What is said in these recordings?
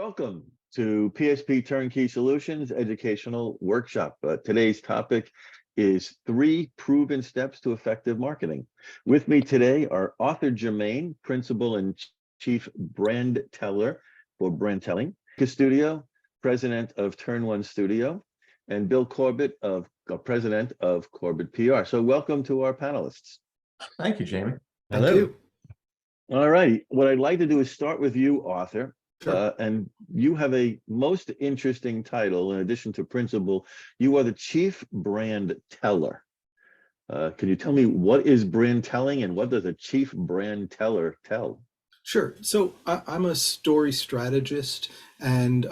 Welcome to PSP Turnkey Solutions Educational Workshop. Today's topic is 3 proven steps to effective marketing. With me today are Arthur Germain, Principal and Chief Brand Teller for Brand Telling, Studio, President of Turn One Studio, and Bill Corbett, President of Corbett PR. So welcome to our panelists. Thank you, Jamie. Hello. Thank you. All right. What I'd like to do is start with you, Arthur. Sure. And you have a most interesting title. In addition to principal, you are the Chief Brand Teller. Can you tell me what is brand telling and what does a Chief Brand Teller tell? Sure. So I'm a story strategist, and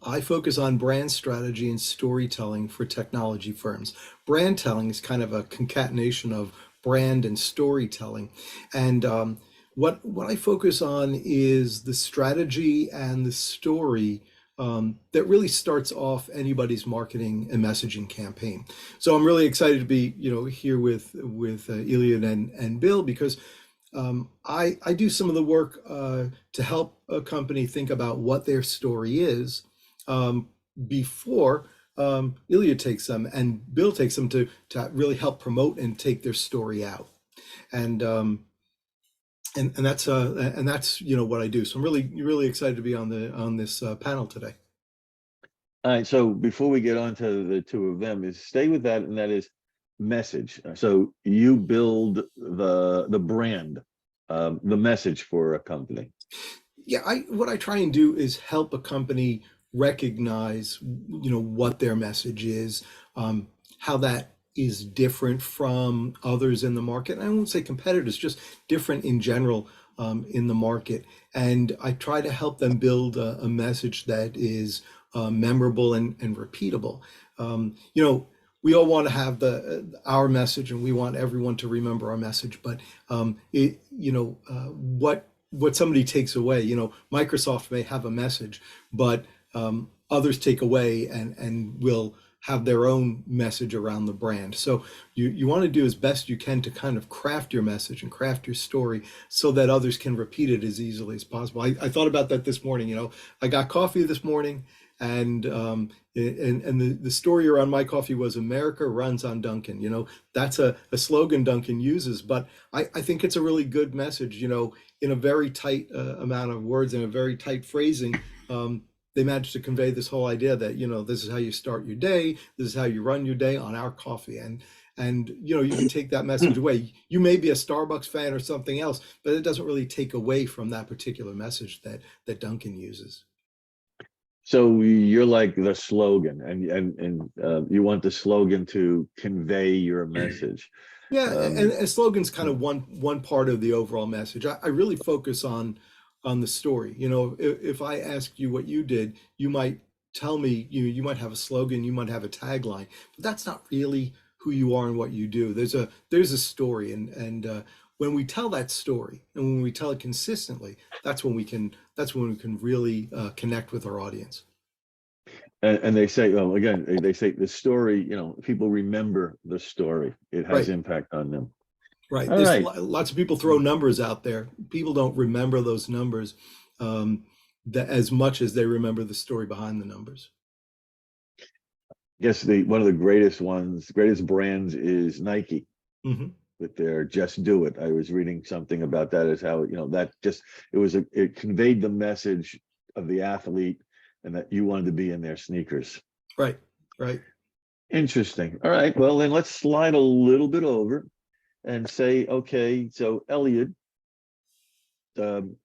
I focus on brand strategy and storytelling for technology firms. Brand telling is kind of a concatenation of brand and storytelling. And what I focus on is the strategy and the story that really starts off anybody's marketing and messaging campaign. So I'm really excited to be, here with Iliad and Bill, because I do some of the work to help a company think about what their story is before Iliad takes them and Bill takes them to really help promote and take their story out. And that's what I do. So I'm really excited to be on this panel today. All right. So before we get on to the two of them, stay with that, and that is message. So you build the brand, the message for a company. Yeah, what I try and do is help a company recognize, what their message is, how that is different from others in the market. And I won't say competitors, just different in general in the market. And I try to help them build a message that is memorable and repeatable. We all want to have our message, and we want everyone to remember our message. But what somebody takes away, Microsoft may have a message, but others take away and will have their own message around the brand. So you want to do as best you can to kind of craft your message and craft your story so that others can repeat it as easily as possible. I thought about that this morning. I got coffee this morning, and the story around my coffee was America runs on Dunkin'. That's a slogan Dunkin' uses, but I think it's a really good message. In a very tight amount of words and a very tight phrasing. They managed to convey this whole idea that, this is how you start your day. This is how you run your day on our coffee. And you can take that message away. You may be a Starbucks fan or something else, but it doesn't really take away from that particular message that Dunkin' uses. So you're like the slogan, and you want the slogan to convey your message. Yeah, and slogan's kind of one part of the overall message. I really focus on the story. If I ask you what you did, you might tell me, you might have a slogan, you might have a tagline, but that's not really who you are and what you do. There's a story, and when we tell that story and when we tell it consistently, that's when we can really connect with our audience. And they say, they say the story, people remember the story. It has impact on them. Right. There's lots of people throw numbers out there. People don't remember those numbers as much as they remember the story behind the numbers. I guess one of the greatest brands is Nike. Mm-hmm. With their "Just Do It." I was reading something about that, as how it conveyed the message of the athlete and that you wanted to be in their sneakers. Right. Interesting. All right. Well, then let's slide a little bit over and say, okay, so Iliad,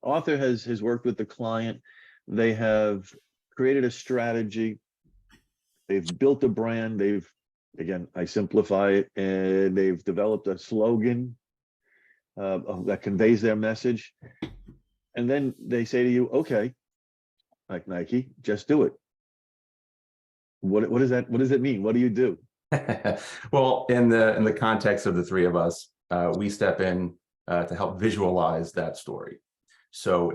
Arthur has worked with the client. They have created a strategy. They've built a brand. Again, I simplify it, and they've developed a slogan that conveys their message. And then they say to you, okay, like Nike, just do it. What does it mean? What do you do? Well, in the context of the three of us, we step in to help visualize that story. So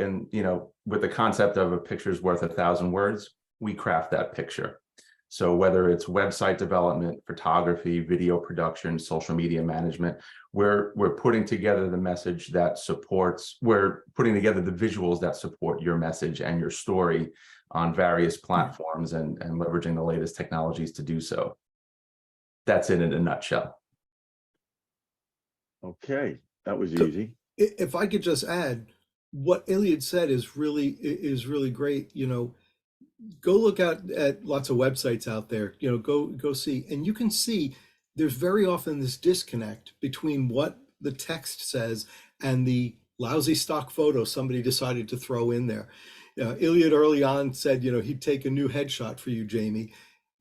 with the concept of a picture's worth 1,000 words, we craft that picture. So whether it's website development, photography, video production, social media management, we're putting together the message that supports, we're putting together the visuals that support your message and your story on various platforms and leveraging the latest technologies to do so. That's it in a nutshell. Okay, that was So- easy. If I could just add, what Iliad said is really great. You know, go look out at lots of websites out there. You know, go see, and you can see there's very often this disconnect between what the text says and the lousy stock photo somebody decided to throw in there. Iliad early on said, you know, he'd take a new headshot for you, Jamie.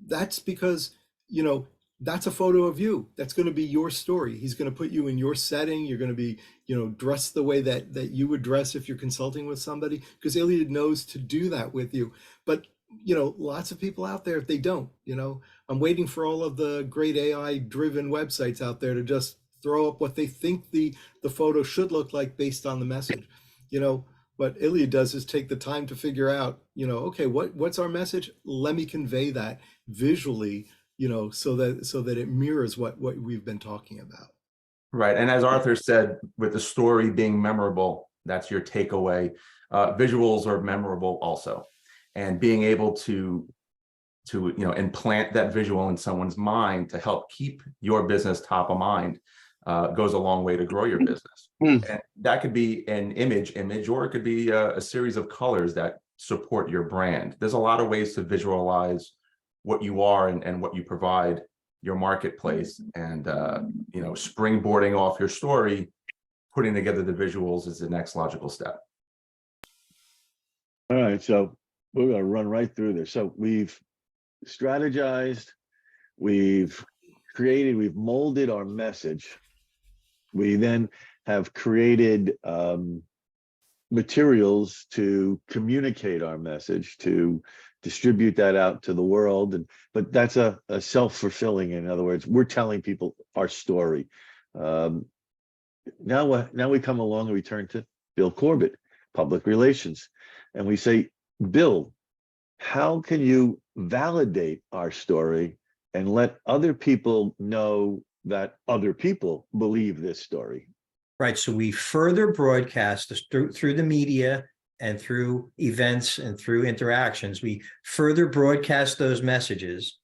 That's because, you know, that's a photo of you. That's going to be your story. He's going to put you in your setting. You're going to be, you know, dressed the way that you would dress if you're consulting with somebody, because Iliad knows to do that with you. But, you know, lots of people out there, they don't. You know, I'm waiting for all of the great AI driven websites out there to just throw up what they think the photo should look like based on the message. You know, what Iliad does is take the time to figure out, you know, okay, what's our message? Let me convey that visually, you know, so that it mirrors what we've been talking about. Right. And as Arthur said, with the story being memorable, that's your takeaway. Visuals are memorable also. And being able to implant that visual in someone's mind to help keep your business top of mind goes a long way to grow your business. And that could be an image, or it could be a series of colors that support your brand. There's a lot of ways to visualize what you are and what you provide your marketplace, and springboarding off your story, putting together the visuals is the next logical step. All right, so we're going to run right through this. So we've strategized, we've created, we've molded our message. We then have created materials to communicate our message, to distribute that out to the world. But that's a self-fulfilling. In other words, we're telling people our story. Now we come along and we turn to Bill Corbett, public relations, and we say, Bill, how can you validate our story and let other people know that other people believe this story? Right. So we further broadcast this through the media and through events and through interactions. We further broadcast those messages.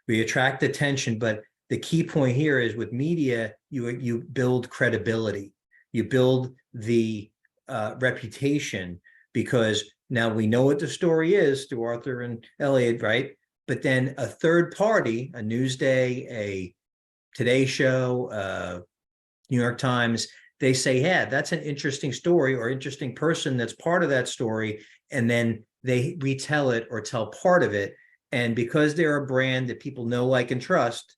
We attract attention, but the key point here is with media, you build credibility. You build the reputation, because now we know what the story is through Arthur and Elliot, right? But then a third party, a Newsday, a Today Show, New York Times, they say, yeah, that's an interesting story or interesting person that's part of that story. And then they retell it or tell part of it. And because they're a brand that people know, like, and trust,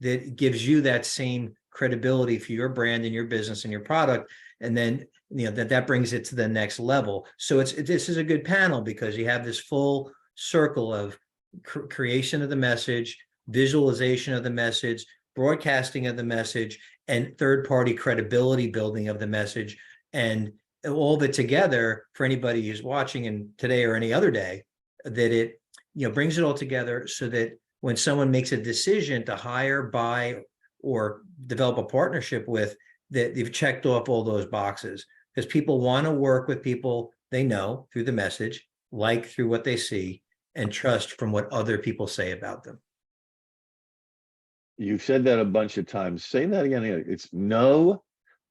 that gives you that same credibility for your brand and your business and your product. And then, that brings it to the next level. So this is a good panel, because you have this full circle of creation of the message, visualization of the message, broadcasting of the message, and third-party credibility building of the message, and all of it together for anybody who's watching in today or any other day, that it brings it all together so that when someone makes a decision to hire, buy, or develop a partnership with, that they've checked off all those boxes, because people want to work with people they know through the message, like through what they see, and trust from what other people say about them. You've said that a bunch of times. Say that again. It's know,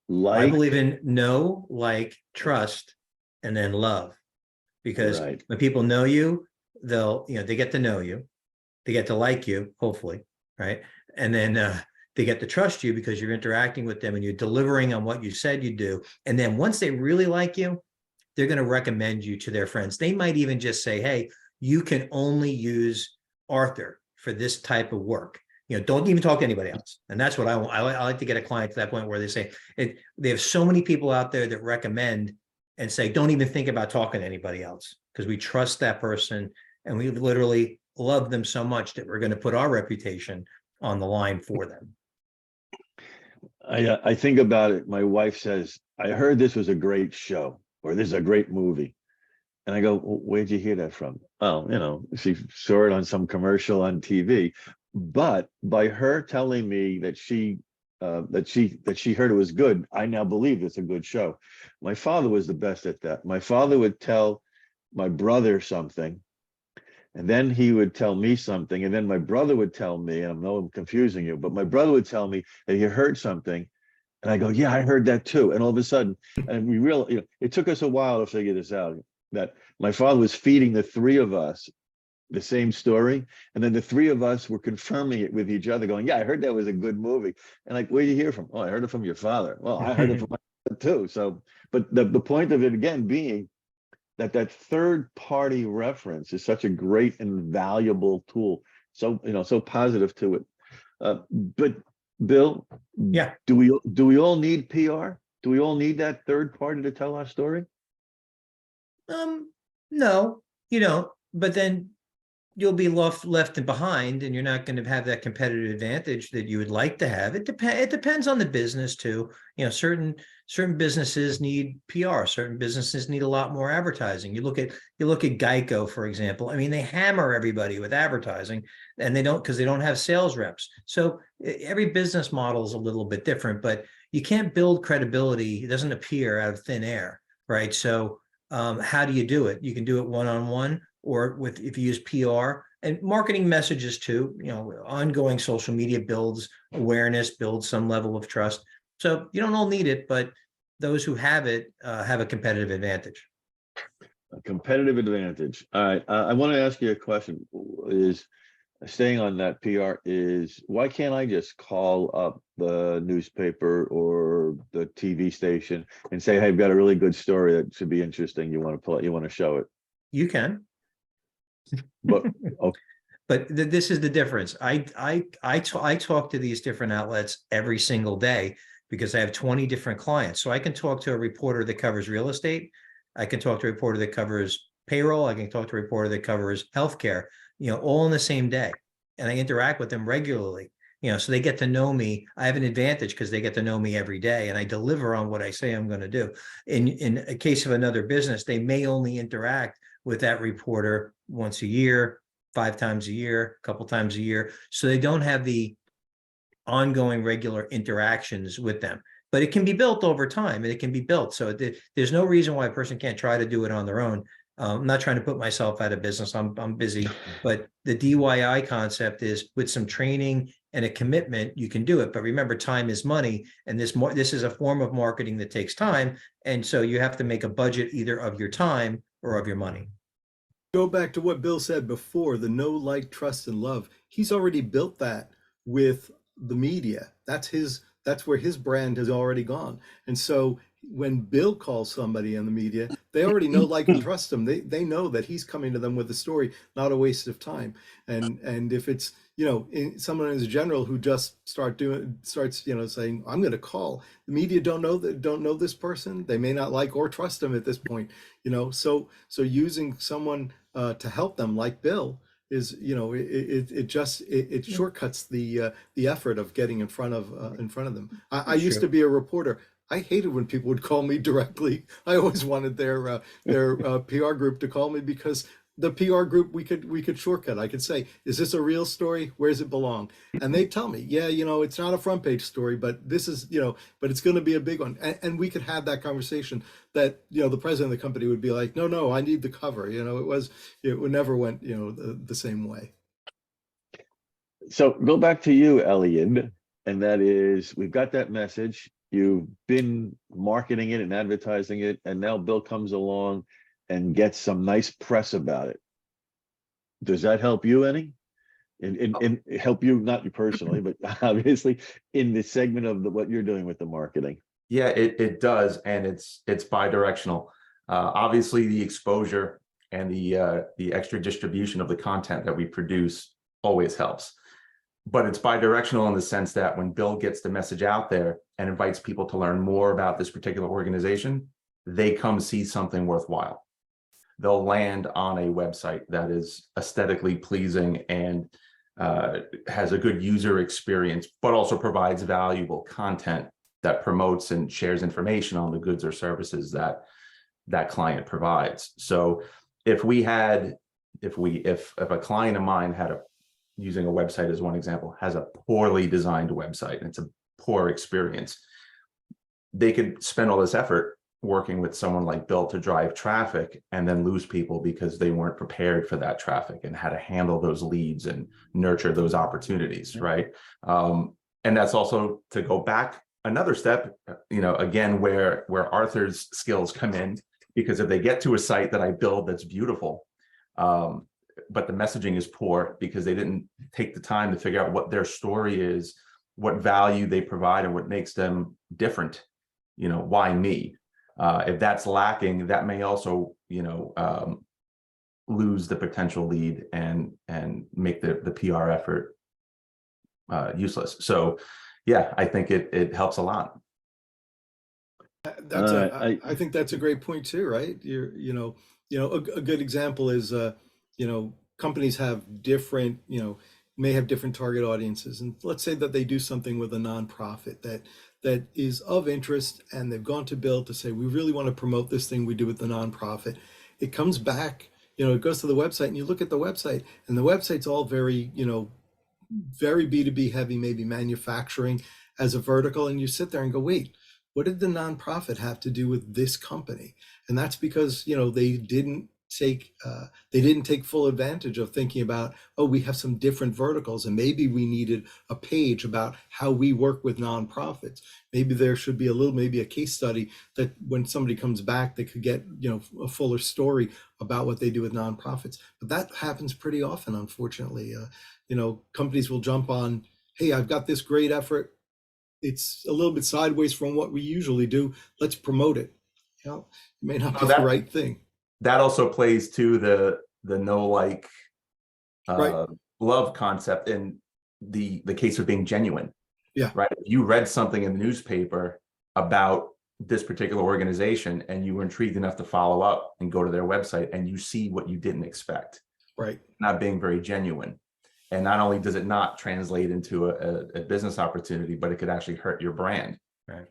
like. I believe in know, like, trust, and then love, because Right. when people know you, they get to know you, they get to like you, hopefully, right? And then they get to trust you because you're interacting with them and you're delivering on what you said you do. And then once they really like you, they're going to recommend you to their friends. They might even just say, hey, you can only use Arthur for this type of work. Don't even talk to anybody else. And that's what I want. I like to get a client to that point where they say they have so many people out there that recommend and say, don't even think about talking to anybody else, because we trust that person and we literally love them so much that we're going to put our reputation on the line for them. I think about it. My wife says, I heard this was a great show, or this is a great movie. And I go, "Well, where'd you hear that from?" Oh, she saw it on some commercial on TV. But by her telling me that she heard it was good, I now believe it's a good show. My father was the best at that. My father would tell my brother something, and then he would tell me something, and then my brother would tell me, and I know I'm confusing you, but my brother would tell me that he heard something, and I go, "Yeah, I heard that too." And all of a sudden, and we really, it took us a while to figure this out, that my father was feeding the three of us the same story, and then the three of us were confirming it with each other, going, "Yeah, I heard that was a good movie." And like, "Where did you hear from?" "Oh, I heard it from your father." "Well, I heard it from my father too." So, but the point of it again being that third party reference is such a great and valuable tool. So, so positive to it. But Bill, Yeah. do we all need PR? Do we all need that third party to tell our story? No, but then you'll be left behind, and you're not going to have that competitive advantage that you would like to have. It depends on the business too. Certain businesses need PR. Certain businesses need a lot more advertising. You look at Geico, for example. I mean, they hammer everybody with advertising, and they don't, because they don't have sales reps. So every business model is a little bit different, but you can't build credibility. It doesn't appear out of thin air, right? So how do you do it? You can do it one-on-one, or if you use PR and marketing messages too. Ongoing social media builds awareness, builds some level of trust. So you don't all need it, but those who have it have a competitive advantage. A competitive advantage. All right. I want to ask you a question. Is staying on that PR, is why can't I just call up the newspaper or the TV station and say, "Hey, I've got a really good story that should be interesting. You want to pull it, you want to show it?" You can. But okay. But this is the difference. I talk to these different outlets every single day because I have 20 different clients. So I can talk to a reporter that covers real estate. I can talk to a reporter that covers payroll. I can talk to a reporter that covers healthcare, all in the same day. And I interact with them regularly, so they get to know me. I have an advantage because they get to know me every day, and I deliver on what I say I'm going to do. In a case of another business, they may only interact with that reporter once a year, 5 times a year, a couple times a year. So they don't have the ongoing regular interactions with them, but it can be built over time, and it can be built. So there's no reason why a person can't try to do it on their own. I'm not trying to put myself out of business. I'm busy, but the DIY concept is, with some training and a commitment, you can do it. But remember, time is money, and this is a form of marketing that takes time. And so you have to make a budget either of your time or of your money. Go back to what Bill said before, the know, like, trust, and love. He's already built that with the media. That's where his brand has already gone. And so when Bill calls somebody in the media, they already know, like, and trust him. They know that he's coming to them with a story, not a waste of time. And if it's, someone as a general who just starts, saying, "I'm going to call," the media don't know this person. They may not like or trust him at this point, so using someone to help them, like Bill, is, it shortcuts the effort of getting in front of them. I used to be a reporter. I hated when people would call me directly. I always wanted their PR group to call me, because the PR group, we could shortcut. I could say, "Is this a real story? Where does it belong?" And they tell me, "Yeah, it's not a front page story, but this is, but it's going to be a big one." And we could have that conversation that, the president of the company would be like, "No, I need the cover." It never went, the same way. So go back to you, Elliot, and that is, we've got that message. You've been marketing it and advertising it, and now Bill comes along and gets some nice press about it. Does that help you any? And help you, not you personally, but obviously in the segment of what you're doing with the marketing? Yeah, it does, and it's bi-directional. Obviously, the exposure and the extra distribution of the content that we produce always helps. But it's bi-directional in the sense that when Bill gets the message out there and invites people to learn more about this particular organization, they come see something worthwhile. They'll land on a website that is aesthetically pleasing and has a good user experience, but also provides valuable content that promotes and shares information on the goods or services that that client provides. So if a client of mine using a website as one example, has a poorly designed website and it's a poor experience, they could spend all this effort working with someone like Bill to drive traffic and then lose people because they weren't prepared for that traffic and how to handle those leads and nurture those opportunities, right? And that's also, to go back another step, again, where Arthur's skills come in, because if they get to a site that I build that's beautiful, but the messaging is poor because they didn't take the time to figure out what their story is, what value they provide, and what makes them different, why me? If that's lacking, that may also, lose the potential lead and make the PR effort useless. So yeah, I think it helps a lot. I think that's a great point too, right? A good example is, companies have different, may have different target audiences. And let's say that they do something with a nonprofit that is of interest, and they've gone to Bill to say, we really want to promote this thing we do with the nonprofit. It comes back, it goes to the website, and you look at the website, and the website's all very, very B2B heavy, maybe manufacturing as a vertical. And you sit there and go, wait, what did the nonprofit have to do with this company? And that's because, they didn't take full advantage of thinking about, oh, we have some different verticals, and maybe we needed a page about how we work with nonprofits. Maybe there should be maybe a case study that when somebody comes back, they could get, a fuller story about what they do with nonprofits. But that happens pretty often, unfortunately. Companies will jump on, hey, I've got this great effort. It's a little bit sideways from what we usually do. Let's promote it. It may not be the right thing. That also plays to the know-like Right. love concept in the case of being genuine. Yeah. Right. If you read something in the newspaper about this particular organization and you were intrigued enough to follow up and go to their website, and you see what you didn't expect. Right. Not being very genuine. And not only does it not translate into a business opportunity, but it could actually hurt your brand. Right.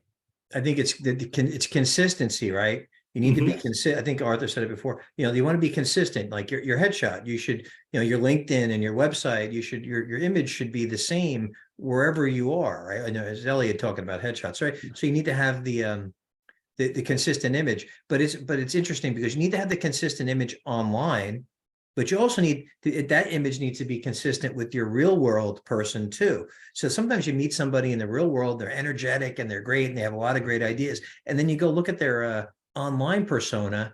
I think it's consistency, right? You need to be consistent. I think Arthur said it before. You want to be consistent. Like your headshot, you should, your LinkedIn and your website, your image should be the same wherever you are, right? I know, as Elliot talking about headshots, right? So you need to have the consistent image, but it's interesting because you need to have the consistent image online, but you also need that image needs to be consistent with your real world person too. So sometimes you meet somebody in the real world, they're energetic and they're great and they have a lot of great ideas, and then you go look at their online persona,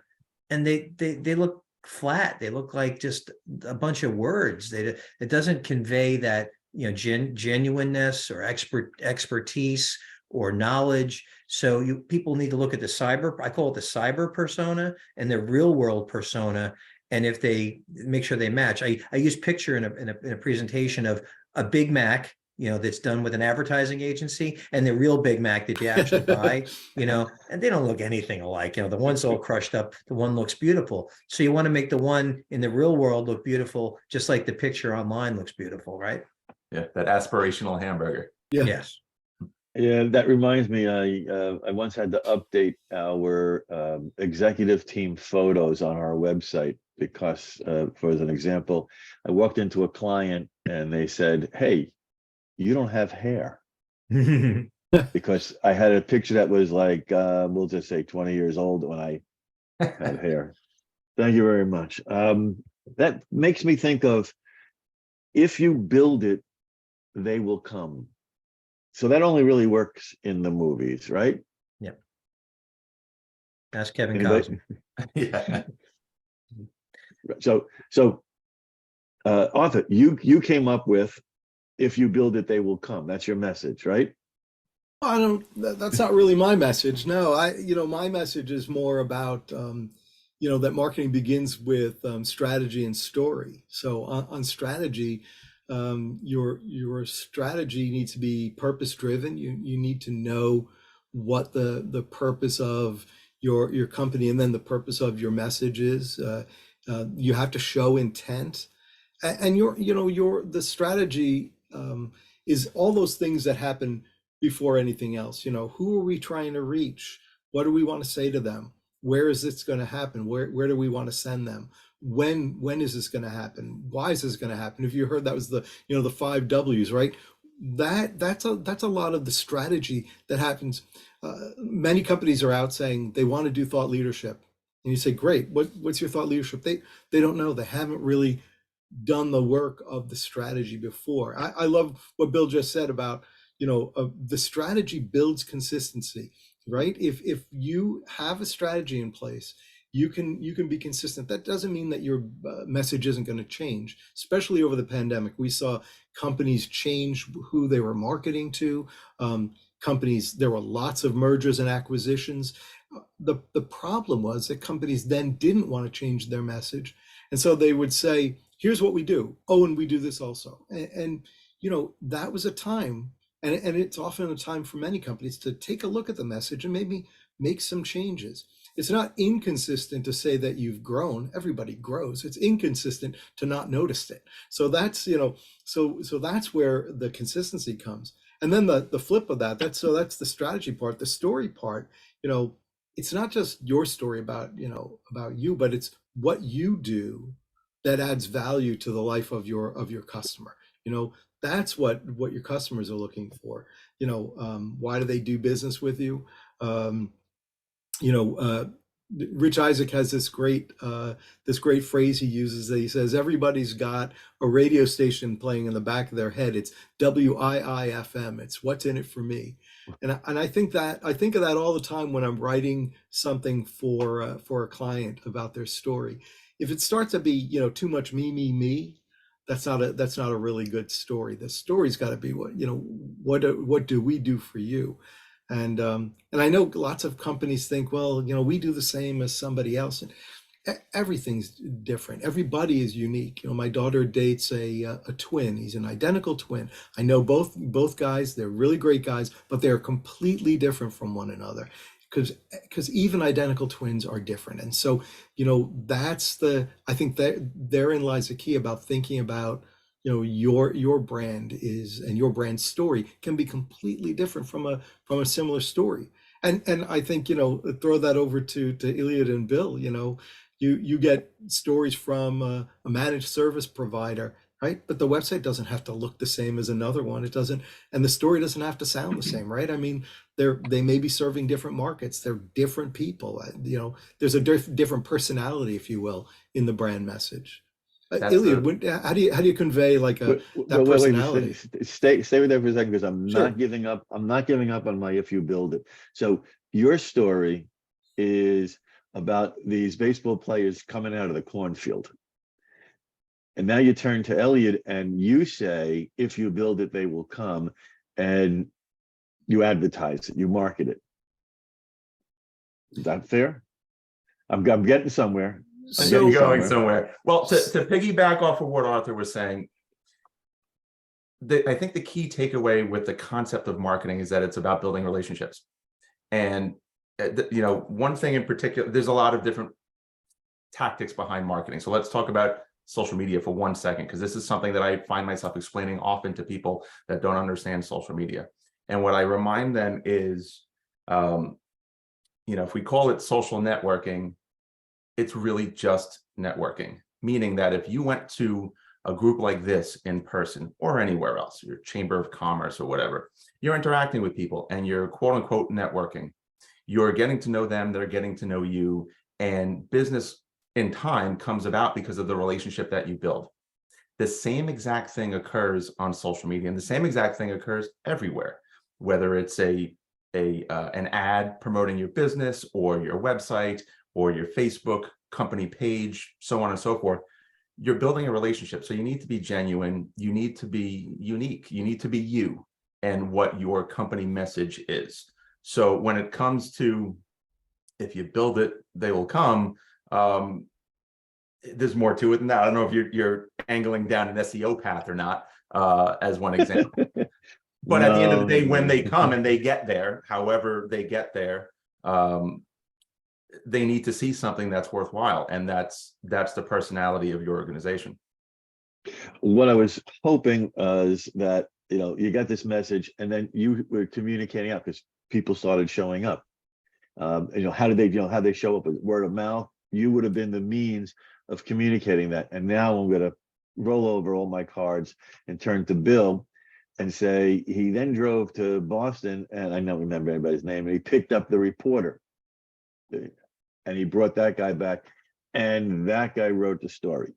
and they look flat. They look like just a bunch of words. It doesn't convey that genuineness or expertise or knowledge. So people need to look at I call it the cyber persona and the real world persona. And if they make sure they match, I use picture in a presentation of a Big Mac, that's done with an advertising agency, and the real Big Mac that you actually buy, and they don't look anything alike. The one's all crushed up, the one looks beautiful. So you want to make the one in the real world look beautiful, just like the picture online looks beautiful, right? Yeah, that aspirational hamburger. Yeah. Yes. Yeah, that reminds me, I once had to update our executive team photos on our website because, for an example, I walked into a client and they said, hey, you don't have hair. Because I had a picture that was like, we'll just say 20 years old when I had hair. Thank you very much. That makes me think of, if you build it, they will come. So that only really works in the movies, right? Yep. Ask Kevin Anybody? Costner. Yeah. So Arthur, you came up with, if you build it, they will come. That's your message, right? That's not really my message. No, my message is more about, that marketing begins with strategy and story. So on strategy, your strategy needs to be purpose driven. You need to know what the purpose of your company and then the purpose of your message is. You have to show intent, and the strategy is all those things that happen before anything else. Who are we trying to reach? What do we want to say to them? where is this going to happen? Where do we want to send them? When is this going to happen? Why is this going to happen? If you heard, that was the, you know, the 5 W's, right? That's a lot of the strategy that happens. Many companies are out saying they want to do thought leadership, and you say, great, what's your thought leadership? They don't know. They haven't really done the work of the strategy before. I love what Bill just said about, you know, the strategy builds consistency, right? If you have a strategy in place, you can be consistent. That doesn't mean that your message isn't going to change. Especially over the pandemic, we saw companies change who they were marketing to. Companies, there were lots of mergers and acquisitions. The problem was that companies then didn't want to change their message, and so they would say, here's what we do. Oh, and we do this also. And you know, that was a time, and it's often a time for many companies to take a look at the message and maybe make some changes. It's not inconsistent to say that you've grown. Everybody grows. It's inconsistent to not notice it. So that's, you know, so that's where the consistency comes. And then the flip of that, that's the strategy part. The story part, you know, it's not just your story about, you know, about you, but it's what you do that adds value to the life of your customer. You know, that's what your customers are looking for. You know, why do they do business with you? You know, Rich Isaac has this great phrase he uses, that he says, everybody's got a radio station playing in the back of their head. It's WIIFM. It's what's in it for me. And I think of that all the time when I'm writing something for a client about their story. If it starts to be, you know, too much me, that's not a really good story. The story's got to be what, you know, what do we do for you? And I know lots of companies think, well, you know, we do the same as somebody else, and everything's different. Everybody is unique. You know, my daughter dates a twin. He's an identical twin. I know both guys. They're really great guys, but they're completely different from one another, because even identical twins are different. And so, you know, I think that therein lies the key about thinking about, you know, your brand is, and your brand story can be completely different from a similar story. And I think, you know, throw that over to Iliad and Bill. You know, you get stories from a managed service provider, right? But the website doesn't have to look the same as another one. It doesn't, and the story doesn't have to sound the same, right? I mean, they may be serving different markets. They're different people. You know, there's a different personality, if you will, in the brand message. Iliad, how do you convey like that personality? Stay with that for a second, because I'm Sure. not giving up. I'm not giving up on my if you build it. So your story is about these baseball players coming out of the cornfield. And now you turn to Elliot and you say, if you build it, they will come, and you advertise it, you market it. Is that fair? I'm getting somewhere. I'm getting going somewhere. Well, to piggyback off of what Arthur was saying, I think the key takeaway with the concept of marketing is that it's about building relationships. And, you know, one thing in particular, there's a lot of different tactics behind marketing. So let's talk about social media for 1 second, because this is something that I find myself explaining often to people that don't understand social media. And what I remind them is, you know, if we call it social networking, it's really just networking, meaning that if you went to a group like this in person or anywhere else, your chamber of commerce or whatever, you're interacting with people and you're quote unquote networking. You're getting to know them, they're getting to know you, and business in time comes about because of the relationship that you build. The same exact thing occurs on social media, and the same exact thing occurs everywhere, whether it's an ad promoting your business or your website or your Facebook company page, so on and so forth. You're building a relationship. So you need to be genuine. You need to be unique. You need to be you and what your company message is. So when it comes to, if you build it, they will come, there's more to it than that. I don't know if you're angling down an SEO path or not, as one example. But at the end of the day, when they come and they get there, however they get there, they need to see something that's worthwhile, and that's the personality of your organization. What I was hoping is that, you know, you got this message and then you were communicating out because people started showing up. How did they, how they show up with word of mouth? You would have been the means of communicating that. And now I'm going to roll over all my cards and turn to Bill and say, he then drove to Boston, and I don't remember anybody's name, and he picked up the reporter and he brought that guy back, and that guy wrote the story.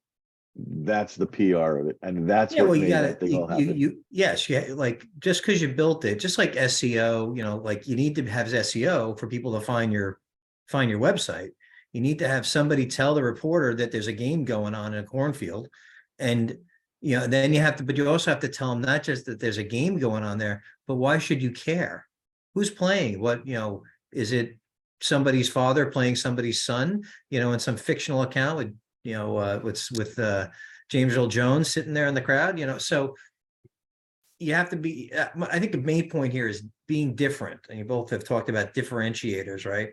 That's the PR of it, and that's Yeah, what well, you made got that thing all to, happen. yes, yeah, like just because you built it, just like SEO, like you need to have SEO for people to find your website. You need to have somebody tell the reporter that there's a game going on in a cornfield, and then you have to, but you also have to tell them not just that there's a game going on there, but why should you care? Who's playing? What, is it somebody's father playing somebody's son? In some fictional account with with James Earl Jones sitting there in the crowd, so you have to be, I think the main point here is being different. And you both have talked about differentiators, right?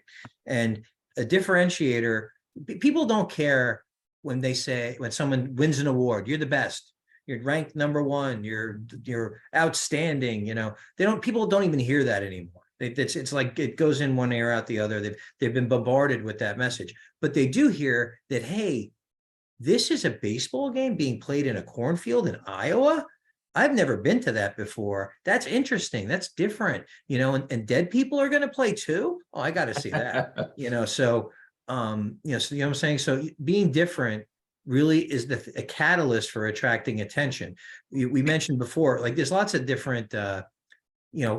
And a differentiator, people don't care when someone wins an award, you're the best, you're ranked number one, you're outstanding, people don't even hear that anymore. It's like it goes in one ear out the other. They've been bombarded with that message, but they do hear that, hey, this is a baseball game being played in a cornfield in Iowa. I've never been to that before. That's interesting. That's different, and dead people are going to play too. Oh, I got to see that, so, so what I'm saying? So being different really is a catalyst for attracting attention. We mentioned before, like there's lots of different,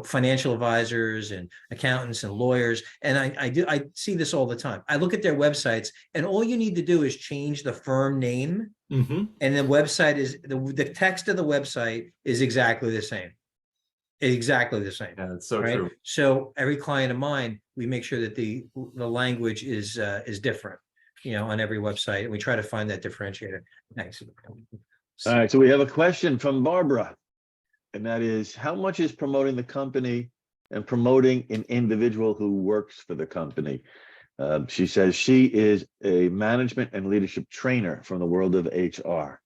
financial advisors and accountants and lawyers. And I see this all the time. I look at their websites, and all you need to do is change the firm name. Mm-hmm. And the website is the text of the website is exactly the same. Exactly the same. Yeah, that's so right? true. So every client of mine, we make sure that the language is different, on every website, and we try to find that differentiator. Thanks. All right, so we have a question from Barbara, and that is, how much is promoting the company and promoting an individual who works for the company? She says she is a management and leadership trainer from the world of HR.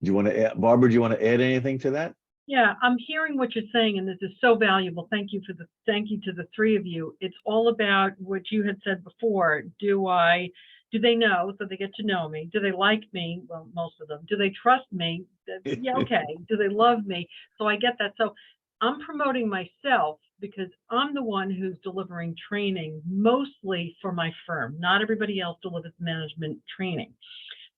Do you want to add, Barbara, do you want to add anything to that? Yeah, I'm hearing what you're saying, and this is so valuable. Thank you to the three of you. It's all about what you had said before. Do they know, so they get to know me? Do they like me? Well, most of them. Do they trust me? Yeah, okay. Do they love me? So I get that. So I'm promoting myself because I'm the one who's delivering training mostly for my firm. Not everybody else delivers management training.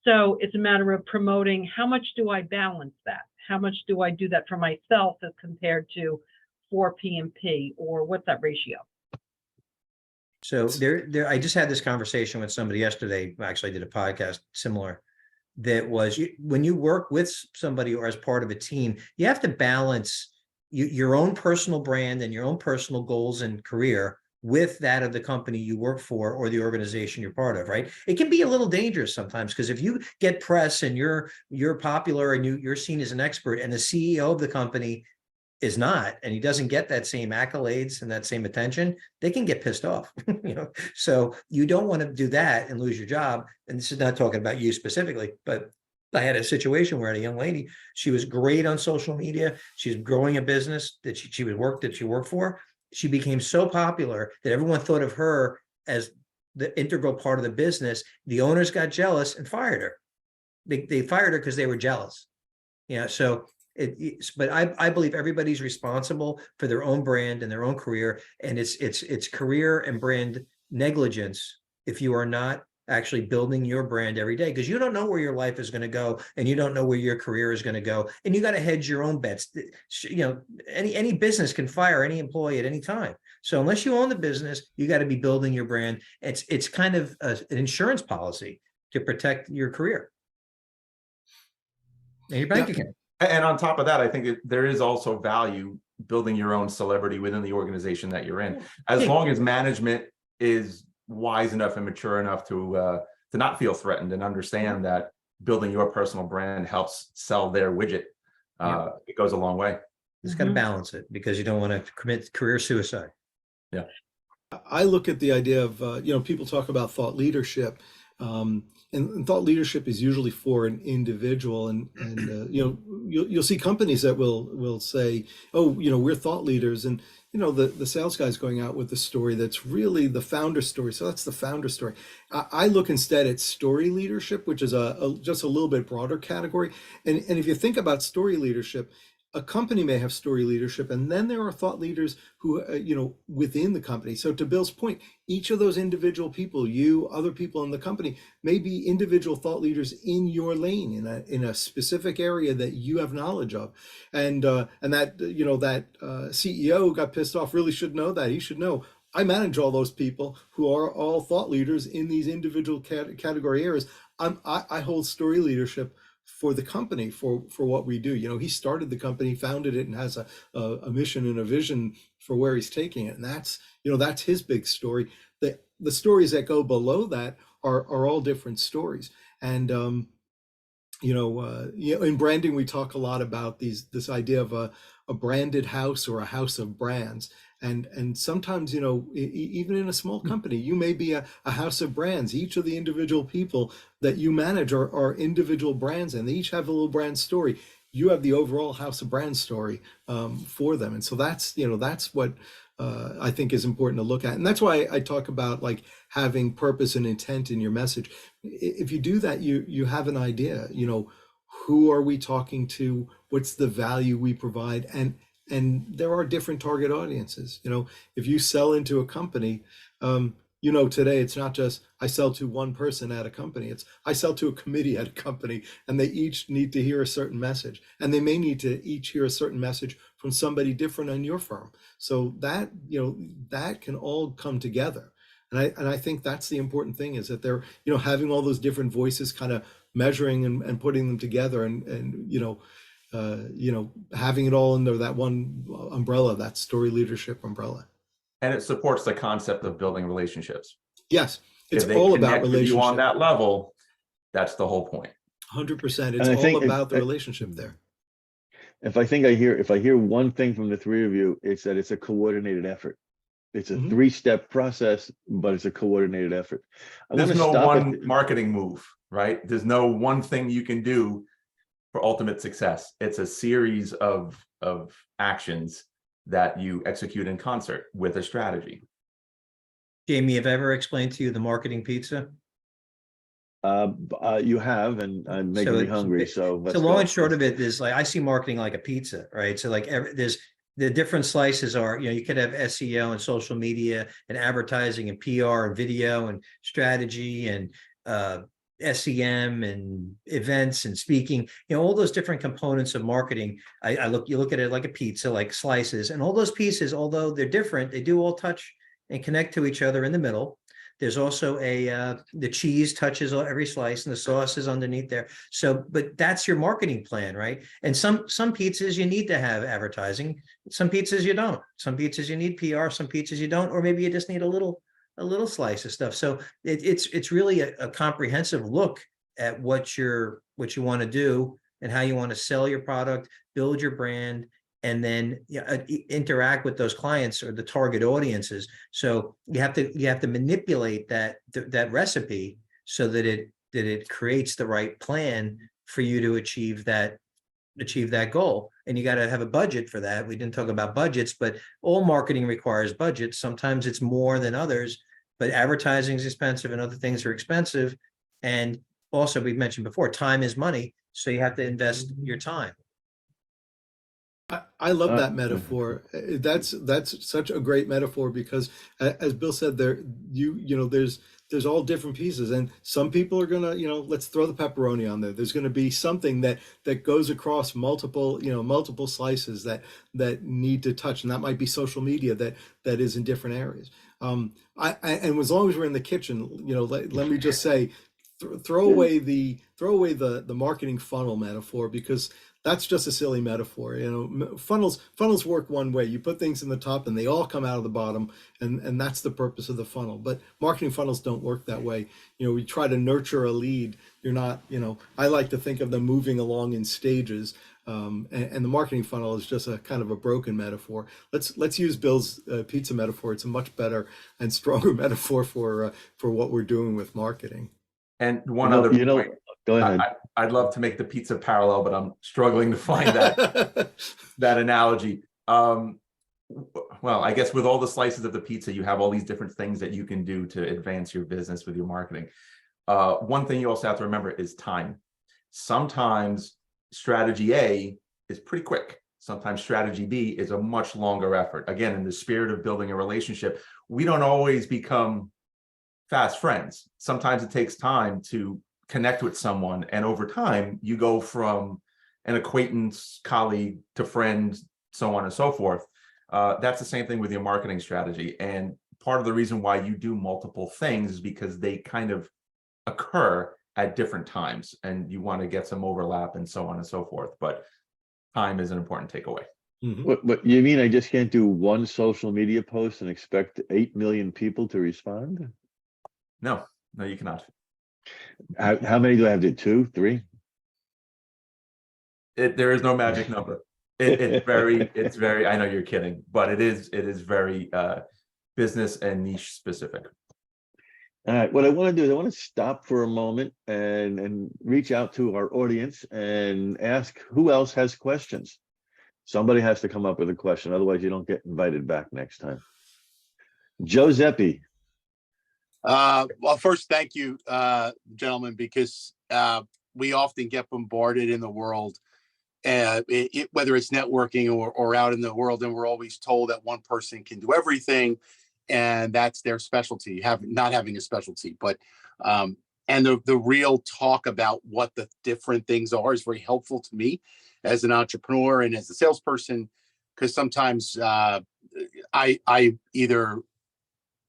So it's a matter of promoting. How much do I balance that? How much do I do that for myself as compared to for P&P, or what's that ratio? So I just had this conversation with somebody yesterday. Actually, I did a podcast similar. That was, when you work with somebody or as part of a team, you have to balance your own personal brand and your own personal goals and career with that of the company you work for or the organization you're part of, right? It can be a little dangerous sometimes, because if you get press and you're popular and you're seen as an expert, and the CEO of the company is not, and he doesn't get that same accolades and that same attention, they can get pissed off. So you don't want to do that and lose your job. And this is not talking about you specifically, but I had a situation where I had a young lady, she was great on social media. She's growing a business that she worked for. She became so popular that everyone thought of her as the integral part of the business. The owners got jealous and fired her. They fired her because they were jealous. So but I believe everybody's responsible for their own brand and their own career, and it's career and brand negligence if you are not actually building your brand every day, because you don't know where your life is going to go, and you don't know where your career is going to go, and you got to hedge your own bets. Any business can fire any employee at any time. So unless you own the business, you got to be building your brand. It's kind of an insurance policy to protect your career and your bank account. And on top of that, I think there is also value building your own celebrity within the organization that you're in, as long as management is wise enough and mature enough to not feel threatened and understand that building your personal brand helps sell their widget. It goes a long way. You just got to balance it, because you don't want to commit career suicide. I look at the idea of, people talk about thought leadership. and thought leadership is usually for an individual, and you know, you'll see companies that will say, oh, you know, we're thought leaders, and you know, the sales guy's going out with the story that's really the founder story. So that's the founder story. I look instead at story leadership, which is just a little bit broader category. And if you think about story leadership, a company may have story leadership, and then there are thought leaders who, you know, within the company. So to Bill's point, each of those individual people, you, other people in the company, may be individual thought leaders in your lane, in a specific area that you have knowledge of, and that, you know, that CEO who got pissed off really should know that. He should know, I manage all those people who are all thought leaders in these individual category areas. I hold story leadership for the company, for what we do. You know, he started the company, founded it, and has a mission and a vision for where he's taking it. And that's, you know, that's his big story. The stories that go below that are all different stories. And you know, in branding, we talk a lot about this idea of a branded house or a house of brands. And sometimes, you know, even in a small company, you may be a house of brands. Each of the individual people that you manage are individual brands, and they each have a little brand story. You have the overall house of brand story for them. And so that's, you know, that's what I think is important to look at. And that's why I talk about like having purpose and intent in your message. If you do that, you have an idea, you know, who are we talking to? What's the value we provide? And there are different target audiences. You know, if you sell into a company, you know, today it's not just I sell to one person at a company, it's I sell to a committee at a company, and they each need to hear a certain message, and they may need to each hear a certain message from somebody different in your firm. So that, you know, that can all come together. And I think that's the important thing, is that they're, you know, having all those different voices kind of measuring and putting them together, and you know, having it all under that one umbrella, that story leadership umbrella. And it supports the concept of building relationships. Yes, it's If they all about connect with you on relationship. that level, that's the whole point. 100%. And It's I all think about the relationship there. if I hear one thing from the three of you, it's that it's a coordinated effort. It's a three-step process, but it's a coordinated effort. There's no one marketing move, right? There's no one thing you can do for ultimate success. It's a series of actions that you execute in concert with a strategy. Jamie, have I ever explained to you the marketing pizza? You have, and I'm making me hungry. So let's long go. and short of it is, like, I see marketing like a pizza, right? So like there's the different slices are, you know, you could have SEO and social media and advertising and PR and video and strategy and SEM and events and speaking, you know, all those different components of marketing. You look at it like a pizza, like slices, and all those pieces, although they're different, they do all touch and connect to each other in the middle. There's also the cheese touches every slice, and the sauce is underneath there. So, but that's your marketing plan, right? And some pizzas you need to have advertising. Some pizzas you don't. Some pizzas you need PR. Some pizzas you don't, or maybe you just need a little slice of stuff. So it's really a comprehensive look at what you want to do and how you want to sell your product, build your brand, and then interact with those clients or the target audiences. So you have to manipulate that recipe so that it creates the right plan for you to achieve that goal. And you got to have a budget for that. We didn't talk about budgets, but all marketing requires budgets. Sometimes it's more than others, but advertising is expensive and other things are expensive. And also, we've mentioned before, time is money. So you have to invest your time. I love that metaphor. That's such a great metaphor, because as Bill said, you know, there's all different pieces, and some people are gonna, you know, let's throw the pepperoni on there. There's gonna be something that goes across multiple slices that need to touch, and that might be social media that is in different areas. And as long as we're in the kitchen, you know, let me just say, throw away the marketing funnel metaphor, because that's just a silly metaphor. You know, funnels work one way. You put things in the top and they all come out of the bottom, and that's the purpose of the funnel. But marketing funnels don't work that way. You know, we try to nurture a lead. You're not, you know, I like to think of them moving along in stages. And the marketing funnel is just a kind of a broken metaphor. Let's use Bill's pizza metaphor. It's a much better and stronger metaphor for what we're doing with marketing. And one other point, go ahead. I'd love to make the pizza parallel, but I'm struggling to find that analogy. Well, I guess with all the slices of the pizza, you have all these different things that you can do to advance your business with your marketing. One thing you also have to remember is time. Sometimes strategy A is pretty quick. Sometimes strategy B is a much longer effort. Again, in the spirit of building a relationship, we don't always become fast friends. Sometimes it takes time to connect with someone. And over time, you go from an acquaintance, colleague to friend, so on and so forth. That's the same thing with your marketing strategy. And part of the reason why you do multiple things is because they kind of occur at different times and you want to get some overlap and so on and so forth. But time is an important takeaway. What you mean? I just can't do one social media post and expect 8 million people to respond? No, you cannot. How many do I have to do? 2, 3? There is no magic number. It's very, I know you're kidding, but it is very business and niche specific. All right, what I want to do is I want to stop for a moment and reach out to our audience and ask who else has questions. Somebody has to come up with a question, otherwise you don't get invited back next time. Joe Zeppi. Well, first, thank you, gentlemen, because we often get bombarded in the world, whether it's networking or out in the world, and we're always told that one person can do everything, and that's their specialty, not having a specialty. But and the real talk about what the different things are is very helpful to me as an entrepreneur and as a salesperson, because sometimes I either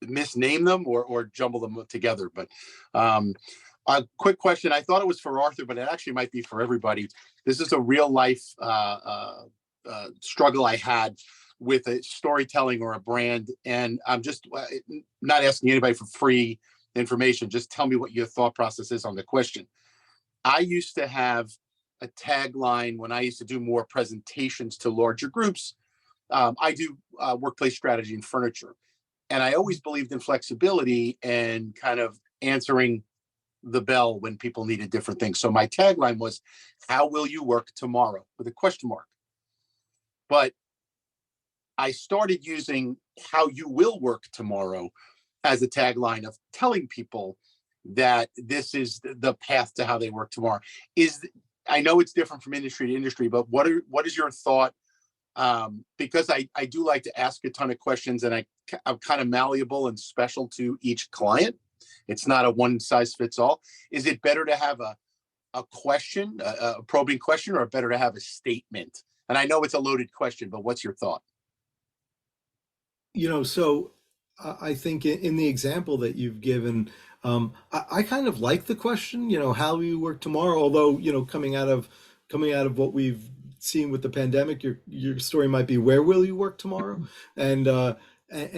misname them or jumble them together. But a quick question. I thought it was for Arthur, but it actually might be for everybody. This is a real life struggle I had with a storytelling or a brand. And I'm just not asking anybody for free information. Just tell me what your thought process is on the question. I used to have a tagline when I used to do more presentations to larger groups. I do workplace strategy and furniture. And I always believed in flexibility and kind of answering the bell when people needed different things. So my tagline was, how will you work tomorrow? With a question mark. But I started using how you will work tomorrow as a tagline of telling people that this is the path to how they work tomorrow. I know it's different from industry to industry, but what is your thought? Because I do like to ask a ton of questions, and I'm kind of malleable and special to each client. It's not a one size fits all. Is it better to have a question, a probing question, or better to have a statement? And I know it's a loaded question, but what's your thought? So I think in the example that you've given, I kind of like the question, how will you work tomorrow? Although, coming out of what we've seen with the pandemic, your story might be, where will you work tomorrow? And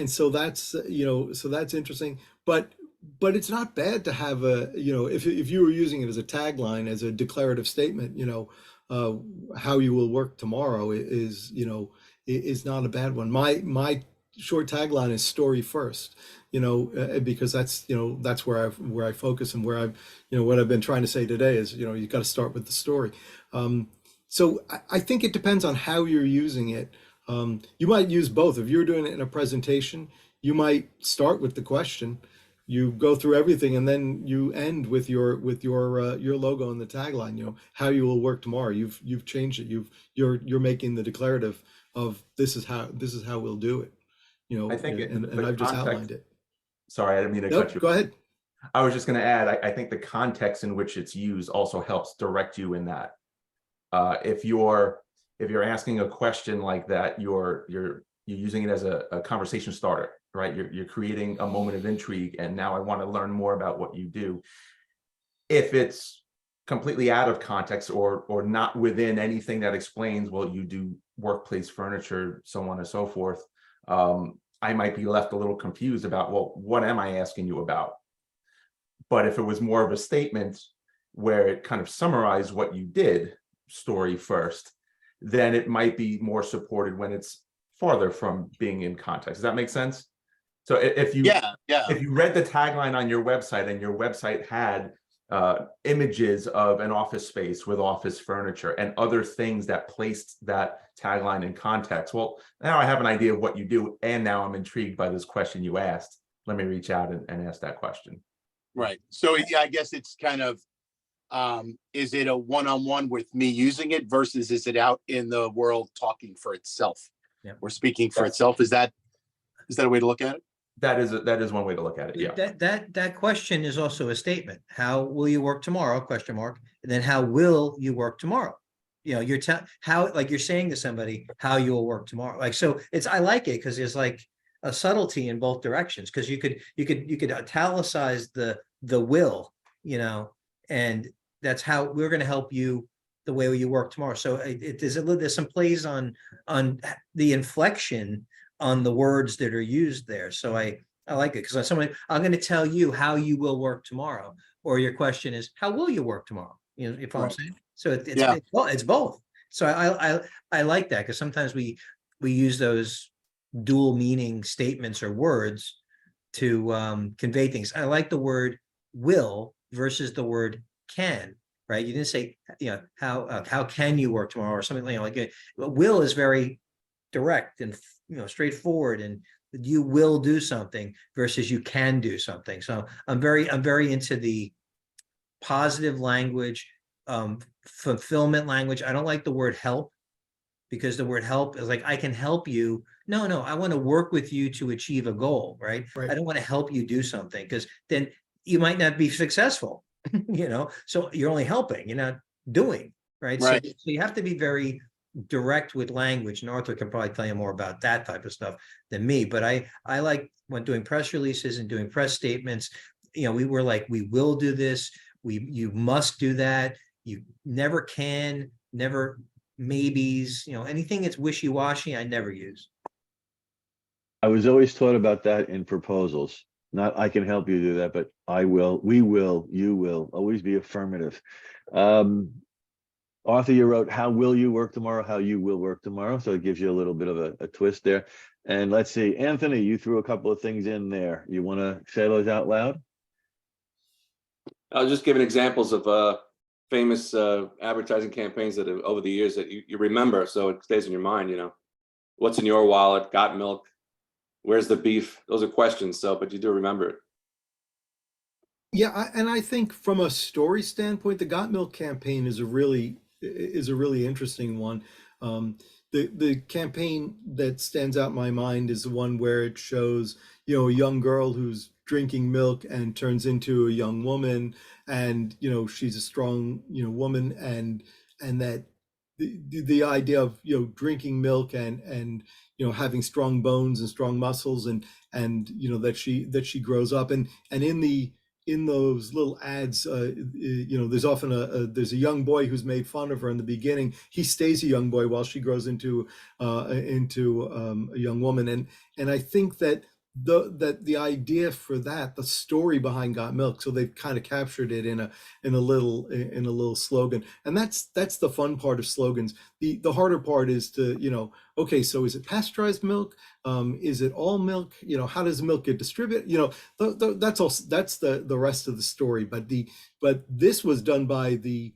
so that's, so that's interesting, but it's not bad to have if you were using it as a tagline, as a declarative statement, how you will work tomorrow is not a bad one. My short tagline is story first, because that's where I focus, and where I've, what I've been trying to say today is, you've got to start with the story. So I think it depends on how you're using it. You might use both. If you're doing it in a presentation, you might start with the question, you go through everything, and then you end with your logo and the tagline. How you will work tomorrow. You've changed it. You're making the declarative of this is how we'll do it. I think and I've just outlined it. Sorry, I didn't mean to cut you. Go ahead. I was just going to add, I think the context in which it's used also helps direct you in that. If you're asking a question like that, you're using it as a conversation starter, right? You're creating a moment of intrigue, and now I want to learn more about what you do. If it's completely out of context or not within anything that explains, well, you do workplace furniture, so on and so forth, I might be left a little confused about, well, what am I asking you about? But if it was more of a statement where it kind of summarized what you did, story first, then it might be more supported when it's farther from being in context. Does that make sense? So if you read the tagline on your website, and your website had images of an office space with office furniture and other things that placed that tagline in context. Well, now I have an idea of what you do, and now I'm intrigued by this question you asked. Let me reach out and ask that question. Right. So yeah, I guess it's kind of, is it a one-on-one with me using it versus is it out in the world talking for itself? Yeah. Or speaking for itself? Is that a way to look at it? That is one way to look at it. Yeah. That question is also a statement. How will you work tomorrow? Question mark. And then how will you work tomorrow? You know, you're how, like you're saying to somebody how you will work tomorrow. Like, so it's, I like it because there's like a subtlety in both directions, because you could italicize the will, you know, and that's how we're going to help you the way you work tomorrow. So there's some plays on the inflection on the words that are used there. So I like it, because I'm going to tell you how you will work tomorrow, or your question is, how will you work tomorrow? You know, if I'm saying, so it's both. So I like that, because sometimes we use those dual meaning statements or words to convey things. I like the word will versus the word can, right? You didn't say, you know, how can you work tomorrow or something, you know, like will is very direct and, you know, straightforward, and you will do something versus you can do something. So I'm very into the positive language, fulfillment language. I don't like the word help, because the word help is like, I can help you. No, I want to work with you to achieve a goal, right? I don't want to help you do something, because then you might not be successful, you know? So you're only helping, you're not doing, right? So you have to be very direct with language, and Arthur can probably tell you more about that type of stuff than me. But I like, when doing press releases and doing press statements, you know, we were like, we will do this, you must do that, you never can, never maybes, you know, anything that's wishy-washy, I never use. I was always taught about that in proposals. Not I can help you do that, but I will, we will, you will, always be affirmative. Arthur, you wrote, how will you work tomorrow? How you will work tomorrow. So it gives you a little bit of a twist there. And let's see, Anthony, you threw a couple of things in there. You want to say those out loud? I'll just give examples of famous advertising campaigns that have, over the years, that you remember, so it stays in your mind. You know, what's in your wallet? Got milk? Where's the beef? Those are questions. So, but you do remember it. Yeah, and I think from a story standpoint, the Got Milk campaign is a really interesting one. The campaign that stands out in my mind is the one where it shows, you know, a young girl who's drinking milk and turns into a young woman, and, you know, she's a strong, you know, woman, and that the idea of, you know, drinking milk and you know, having strong bones and strong muscles, and you know, that she grows up, and in those little ads, you know, there's often there's a young boy who's made fun of her in the beginning. He stays a young boy while she grows into a young woman, and I think that the idea for that, the story behind Got Milk, so they've kind of captured it in a little slogan, and that's the fun part of slogans. The harder part is to, you know, okay, so is it pasteurized milk? Is it all milk? You know, how does milk get distributed? You know, that's the rest of the story. But this was done by the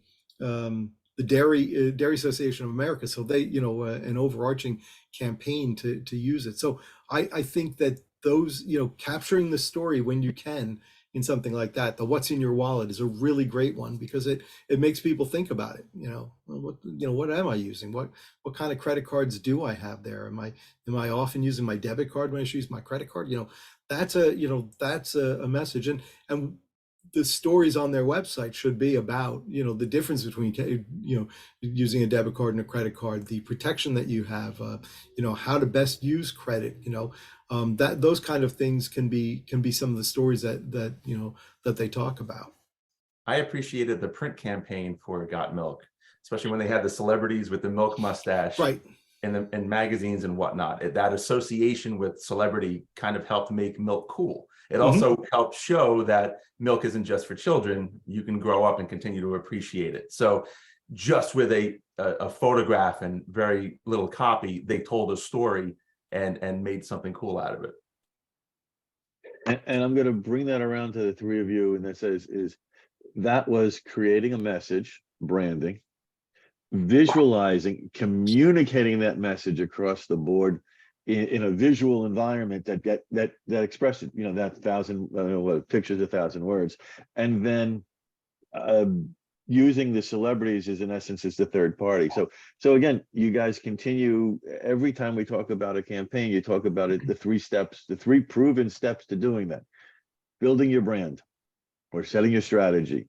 Dairy Association of America, so they, you know, an overarching campaign to use it. So I think that those, you know, capturing the story when you can in something like that, the what's in your wallet is a really great one, because it makes people think about it. You know, what am I using? What kind of credit cards do I have there? Am I often using my debit card when I should use my credit card? You know, that's a message, and the stories on their website should be about, you know, the difference between, you know, using a debit card and a credit card, the protection that you have, you know, how to best use credit, you know, that those kind of things can be some of the stories that you know, that they talk about. I appreciated the print campaign for Got Milk, especially when they had the celebrities with the milk mustache, Right. in magazines and whatnot. That association with celebrity kind of helped make milk cool. It also helped show that milk isn't just for children. You can grow up and continue to appreciate it. So just with a photograph and very little copy, they told a story and made something cool out of it. And I'm going to bring that around to the three of you, and that says is that was creating a message, branding, visualizing, communicating that message across the board in a visual environment that expressed it, that thousand, I don't know what, pictures 1,000 words, and then using the celebrities as in essence as the third party. So again, you guys continue every time we talk about a campaign, you talk about it, the 3 steps, the 3 proven steps to doing that: building your brand or setting your strategy,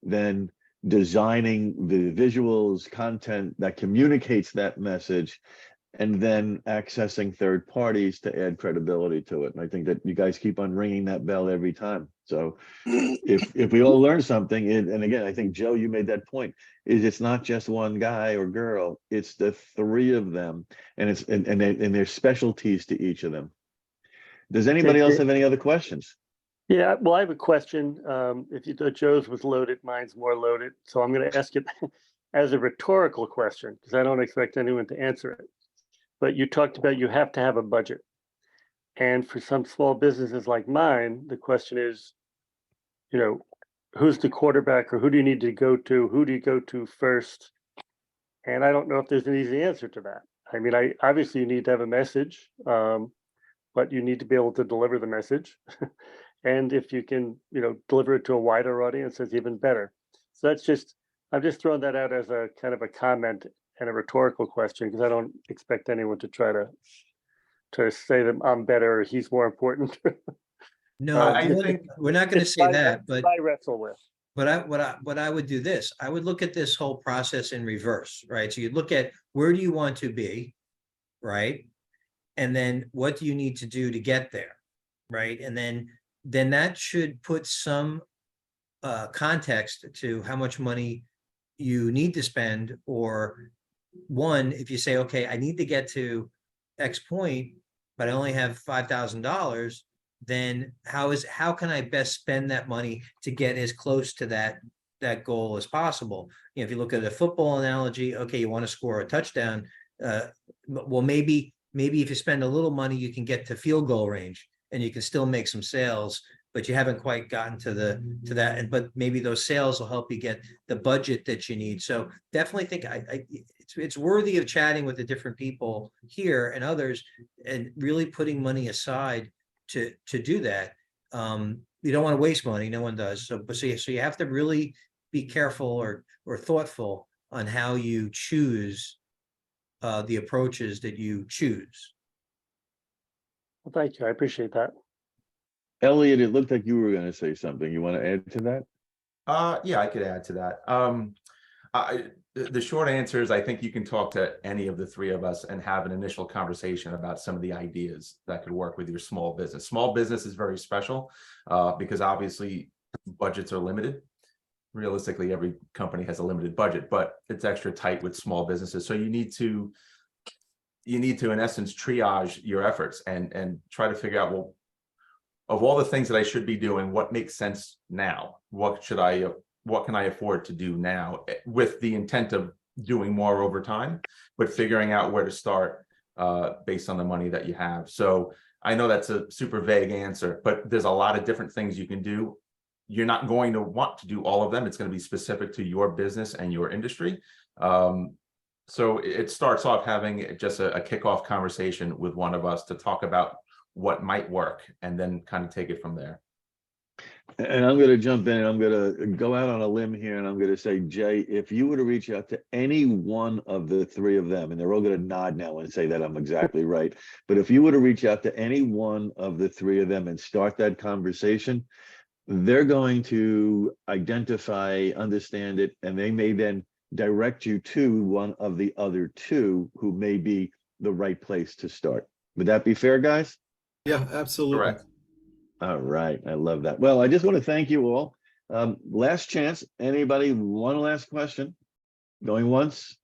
then designing the visuals, content that communicates that message, and then accessing third parties to add credibility to it. And I think that you guys keep on ringing that bell every time. So if we all learn something, and again, I think Joe, you made that point, is it's not just one guy or girl, it's the 3 of them, and it's and there's specialties to each of them. Does anybody else have any other questions? Yeah, well, I have a question. If you thought Joe's was loaded, mine's more loaded. So I'm going to ask it as a rhetorical question, because I don't expect anyone to answer it. But you talked about you have to have a budget. And for some small businesses like mine, the question is, who's the quarterback, or who do you need to go to? Who do you go to first? And I don't know if there's an easy answer to that. I mean, obviously you need to have a message, but you need to be able to deliver the message. And if you can, deliver it to a wider audience, it's even better. So I'm just throwing that out as a kind of a comment and a rhetorical question, because I don't expect anyone to try to say that I'm better or he's more important. No, I think we're not going to say that, but I wrestle with. what I would do this, I would look at this whole process in reverse, right? So you look at where do you want to be, right? And then what do you need to do to get there, right? And then that should put some context to how much money you need to spend. Or one, if you say, okay, I need to get to X point, but I only have $5,000, then how can I best spend that money to get as close to that goal as possible? If you look at a football analogy, okay, you want to score a touchdown. Well, maybe if you spend a little money, you can get to field goal range and you can still make some sales, but you haven't quite gotten to that. But maybe those sales will help you get the budget that you need. So definitely think it's worthy of chatting with the different people here and others, and really putting money aside to do that. You don't want to waste money. No one does. So you have to really be careful or thoughtful on how you choose the approaches that you choose. Well, thank you. I appreciate that. Elliot, it looked like you were going to say something. You want to add to that? Yeah, I could add to that. The short answer is I think you can talk to any of the 3 of us and have an initial conversation about some of the ideas that could work with your small business. Small business is very special because obviously budgets are limited. Realistically, every company has a limited budget, but it's extra tight with small businesses. So you need to, in essence, triage your efforts and try to figure out, well, of all the things that I should be doing, what makes sense now? What can I afford to do now, with the intent of doing more over time, but figuring out where to start based on the money that you have. So I know that's a super vague answer, but there's a lot of different things you can do. You're not going to want to do all of them. It's going to be specific to your business and your industry. So it starts off having just a kickoff conversation with one of us to talk about what might work, and then kind of take it from there. And I'm going to jump in and I'm going to go out on a limb here, and I'm going to say, Jay, if you were to reach out to any one of the 3 of them, and they're all going to nod now and say that I'm exactly right, but if you were to reach out to any one of the 3 of them and start that conversation, they're going to identify, understand it, and they may then direct you to one of the other 2 who may be the right place to start. Would that be fair, guys? Yeah, absolutely. Correct. All right. I love that. Well, I just want to thank you all. Last chance. Anybody? One last question. Going once?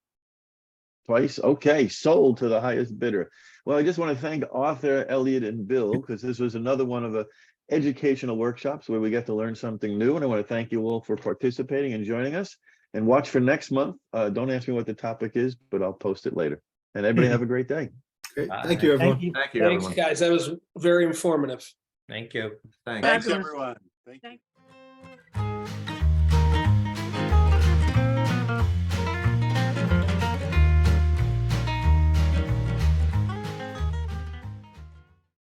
Twice? Okay. Sold to the highest bidder. Well, I just want to thank Arthur, Elliot, and Bill, because this was another one of the educational workshops where we get to learn something new. And I want to thank you all for participating and joining us. And watch for next month. Don't ask me what the topic is, but I'll post it later. And everybody have a great day. Great. Thank you, everyone. Thank you, Thanks, everyone. guys. That was very informative. Thank you. Thanks. Thanks, Fabulous. everyone. Thank you. Thank